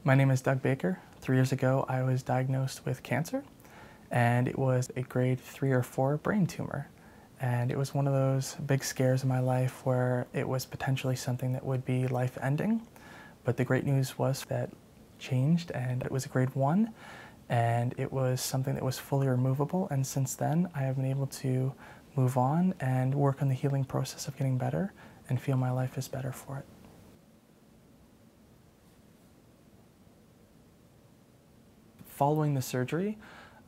My name is Doug Baker. 3 years ago, I was diagnosed with cancer, and it was a grade 3 or 4 brain tumor. And it was one of those big scares in my life where it was potentially something that would be life-ending. But the great news was that changed, and it was a grade 1, and it was something that was fully removable. And since then, I have been able to move on and work on the healing process of getting better and feel my life is better for it. Following the surgery,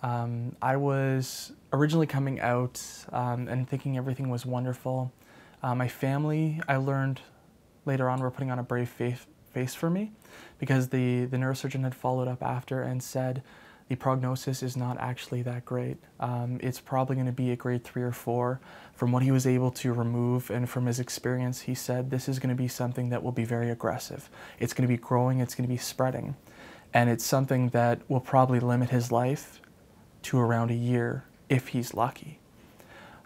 I was originally coming out and thinking everything was wonderful. My family, I learned later on, were putting on a brave face for me because the neurosurgeon had followed up after and said the prognosis is not actually that great. It's probably going to be a grade 3 or 4. From what he was able to remove and from his experience, he said this is going to be something that will be very aggressive. It's going to be growing, it's going to be spreading. And it's something that will probably limit his life to around a year if he's lucky.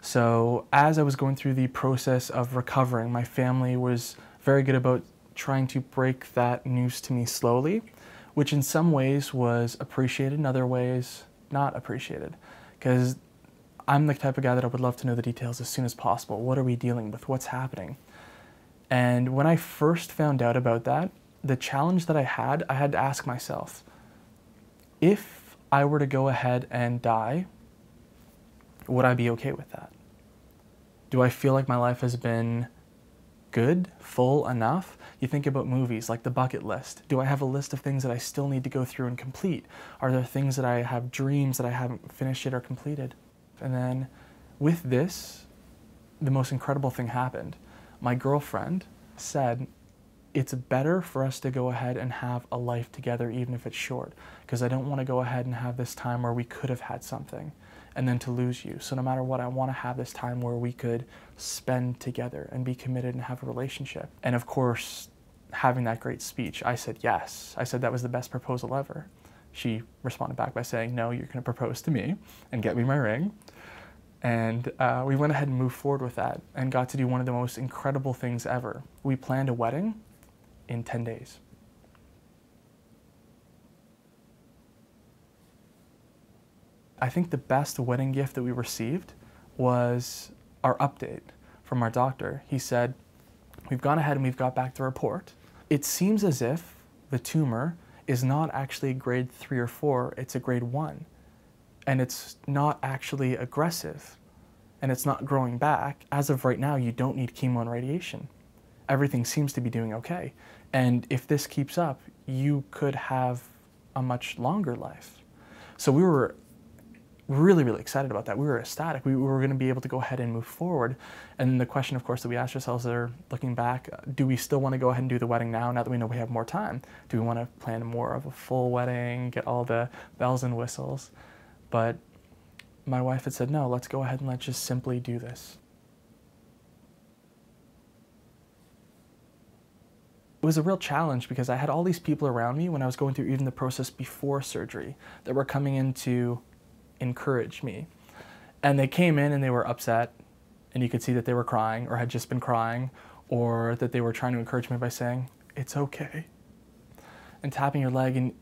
So as I was going through the process of recovering, my family was very good about trying to break that news to me slowly, which in some ways was appreciated, in other ways not appreciated. Because I'm the type of guy that I would love to know the details as soon as possible. What are we dealing with? What's happening? And when I first found out about that, the challenge that I had to ask myself, if I were to go ahead and die, would I be okay with that? Do I feel like my life has been good, full enough? You think about movies like the bucket list. Do I have a list of things that I still need to go through and complete? Are there things that I have dreams that I haven't finished yet or completed? And then with this, the most incredible thing happened. My girlfriend said, it's better for us to go ahead and have a life together, even if it's short, because I don't want to go ahead and have this time where we could have had something and then to lose you. So no matter what, I want to have this time where we could spend together and be committed and have a relationship. And of course, having that great speech, I said yes. I said that was the best proposal ever. She responded back by saying, no, you're going to propose to me and get me my ring. And we went ahead and moved forward with that and got to do one of the most incredible things ever. We planned a wedding in 10 days. I think the best wedding gift that we received was our update from our doctor. He said, we've gone ahead and we've got back the report. It seems as if the tumor is not actually a grade 3 or 4, it's a grade 1. And it's not actually aggressive, and it's not growing back. As of right now, you don't need chemo and radiation. Everything seems to be doing okay. And if this keeps up, you could have a much longer life. So we were really, really excited about that. We were ecstatic. We were going to be able to go ahead and move forward. And the question, of course, that we asked ourselves there, looking back, do we still want to go ahead and do the wedding now that we know we have more time? Do we want to plan more of a full wedding, get all the bells and whistles? But my wife had said, no, let's go ahead and let's just simply do this. It was a real challenge because I had all these people around me when I was going through even the process before surgery that were coming in to encourage me. And they came in and they were upset, and you could see that they were crying or had just been crying, or that they were trying to encourage me by saying, it's okay, and tapping your leg. And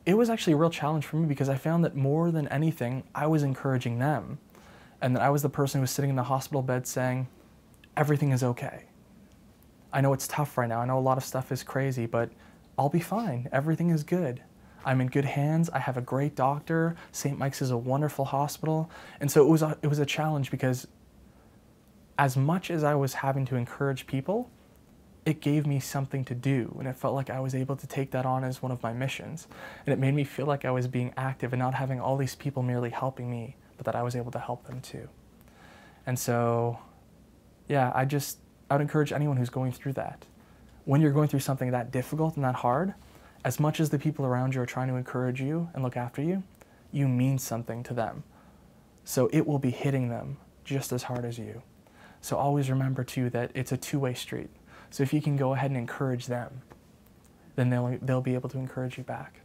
it was actually a real challenge for me because I found that more than anything, I was encouraging them. And that I was the person who was sitting in the hospital bed saying, everything is okay. I know it's tough right now. I know a lot of stuff is crazy, but I'll be fine. Everything is good. I'm in good hands. I have a great doctor. St. Mike's is a wonderful hospital. And so it was a challenge because as much as I was having to encourage people, it gave me something to do, and it felt like I was able to take that on as one of my missions. And it made me feel like I was being active and not having all these people merely helping me, but that I was able to help them too. And so, yeah, I would encourage anyone who's going through that. When you're going through something that difficult and that hard, as much as the people around you are trying to encourage you and look after you, you mean something to them. So it will be hitting them just as hard as you. So always remember too that it's a two-way street. So if you can go ahead and encourage them, then they'll be able to encourage you back.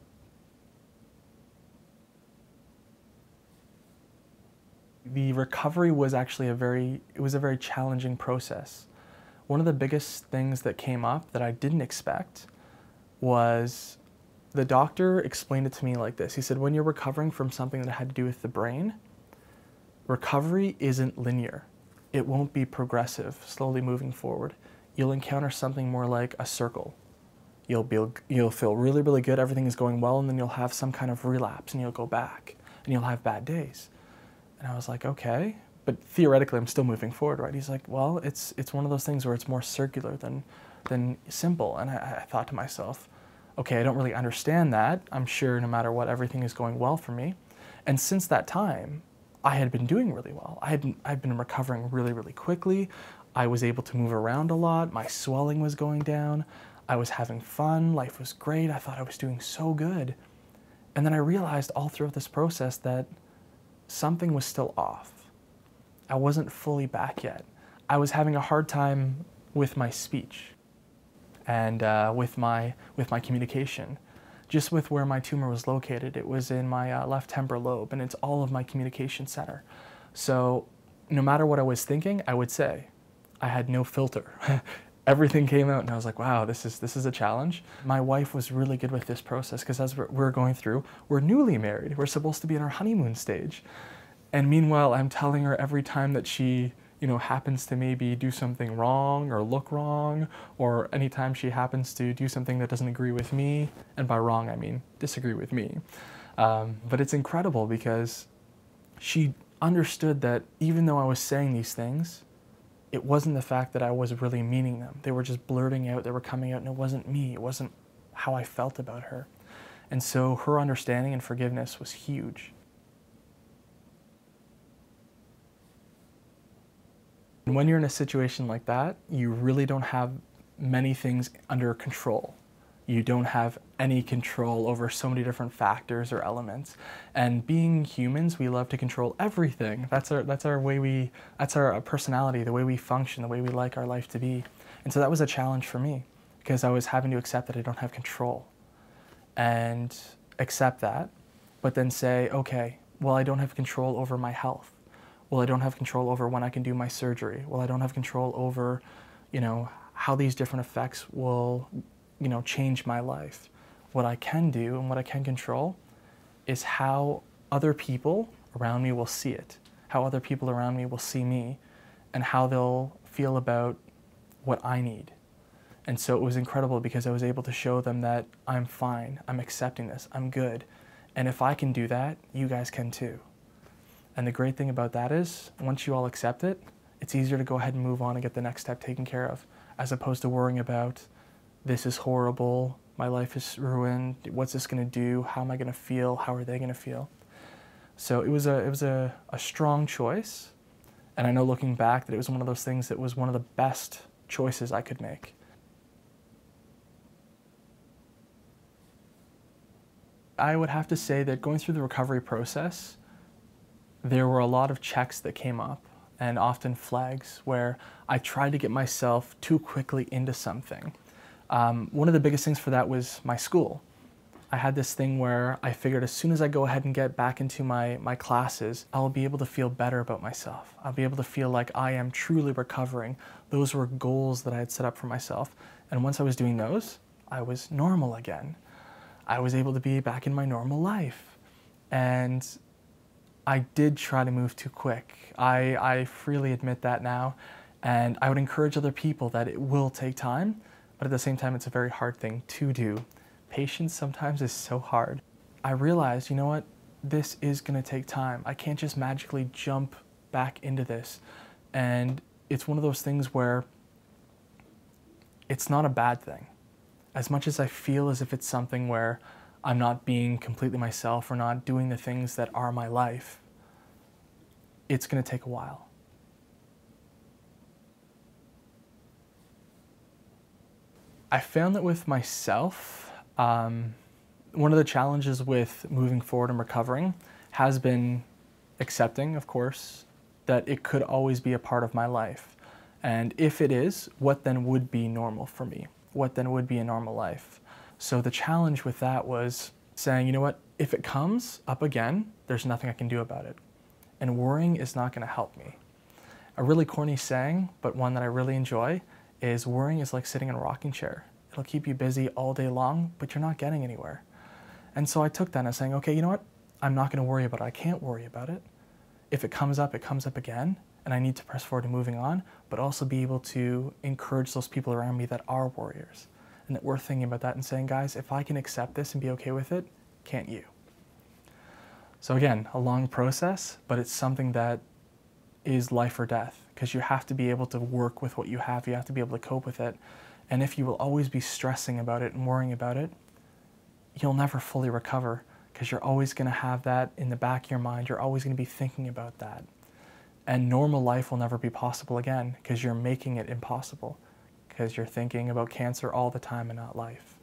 The recovery was actually a very challenging process. One of the biggest things that came up that I didn't expect was The doctor explained it to me like this. He said, when you're recovering from something that had to do with the brain, recovery isn't linear. It won't be progressive, slowly moving forward. You'll encounter something more like a circle. You'll feel really, really good, everything is going well, and then you'll have some kind of relapse and you'll go back and you'll have bad days. And I was like, okay, but theoretically I'm still moving forward, right? He's like, well, it's one of those things where it's more circular than simple. And I thought to myself, okay, I don't really understand that. I'm sure no matter what, everything is going well for me. And since that time, I had been doing really well. I'd been recovering really, really quickly. I was able to move around a lot. My swelling was going down. I was having fun. Life was great. I thought I was doing so good. And then I realized all throughout this process that something was still off. I wasn't fully back yet. I was having a hard time with my speech and with my communication. Just with where my tumor was located, it was in my left temporal lobe, and it's all of my communication center. So no matter what I was thinking, I would say. I had no filter. Everything came out, and I was like, wow, this is a challenge. My wife was really good with this process, because as we're going through, we're newly married. We're supposed to be in our honeymoon stage. And meanwhile, I'm telling her every time that she happens to maybe do something wrong or look wrong, or anytime she happens to do something that doesn't agree with me, and by wrong I mean disagree with me. But it's incredible because she understood that even though I was saying these things, it wasn't the fact that I was really meaning them. They were just blurting out, they were coming out, and it wasn't me, it wasn't how I felt about her. And so her understanding and forgiveness was huge. And when you're in a situation like that, you really don't have many things under control. You don't have any control over so many different factors or elements. And being humans, we love to control everything. That's our personality, the way we function, the way we like our life to be. And so that was a challenge for me, because I was having to accept that I don't have control. And accept that, but then say, okay, well, I don't have control over my health. Well, I don't have control over when I can do my surgery. Well, I don't have control over, how these different effects will, change my life. What I can do and what I can control is how other people around me will see it, how other people around me will see me, and how they'll feel about what I need. And so it was incredible because I was able to show them that I'm fine, I'm accepting this, I'm good. And if I can do that, you guys can too. And the great thing about that is, once you all accept it, it's easier to go ahead and move on and get the next step taken care of, as opposed to worrying about, this is horrible, my life is ruined, what's this gonna do, how am I gonna feel, how are they gonna feel? So it was a strong choice, and I know looking back that it was one of those things that was one of the best choices I could make. I would have to say that going through the recovery process, there were a lot of checks that came up, and often flags where I tried to get myself too quickly into something. One of the biggest things for that was my school. I had this thing where I figured as soon as I go ahead and get back into my classes, I'll be able to feel better about myself. I'll be able to feel like I am truly recovering. Those were goals that I had set up for myself. And once I was doing those, I was normal again. I was able to be back in my normal life. And I did try to move too quick. I freely admit that now. And I would encourage other people that it will take time, but at the same time, it's a very hard thing to do. Patience sometimes is so hard. I realized, you know what? This is gonna take time. I can't just magically jump back into this. And it's one of those things where it's not a bad thing. As much as I feel as if it's something where I'm not being completely myself or not doing the things that are my life, it's gonna take a while. I found that with myself, one of the challenges with moving forward and recovering has been accepting, of course, that it could always be a part of my life. And if it is, what then would be normal for me? What then would be a normal life? So the challenge with that was saying, you know what, if it comes up again, there's nothing I can do about it. And worrying is not gonna help me. A really corny saying, but one that I really enjoy, is worrying is like sitting in a rocking chair. It'll keep you busy all day long, but you're not getting anywhere. And so I took that and saying, okay, you know what? I'm not going to worry about it. I can't worry about it. If it comes up again, and I need to press forward to moving on, but also be able to encourage those people around me that are warriors, and that we're thinking about that and saying, guys, if I can accept this and be okay with it, can't you? So again, a long process, but it's something that is life or death, because you have to be able to work with what you have. You have to be able to cope with it. And if you will always be stressing about it and worrying about it, you'll never fully recover, because you're always going to have that in the back of your mind. You're always going to be thinking about that. And normal life will never be possible again, because you're making it impossible, because you're thinking about cancer all the time and not life.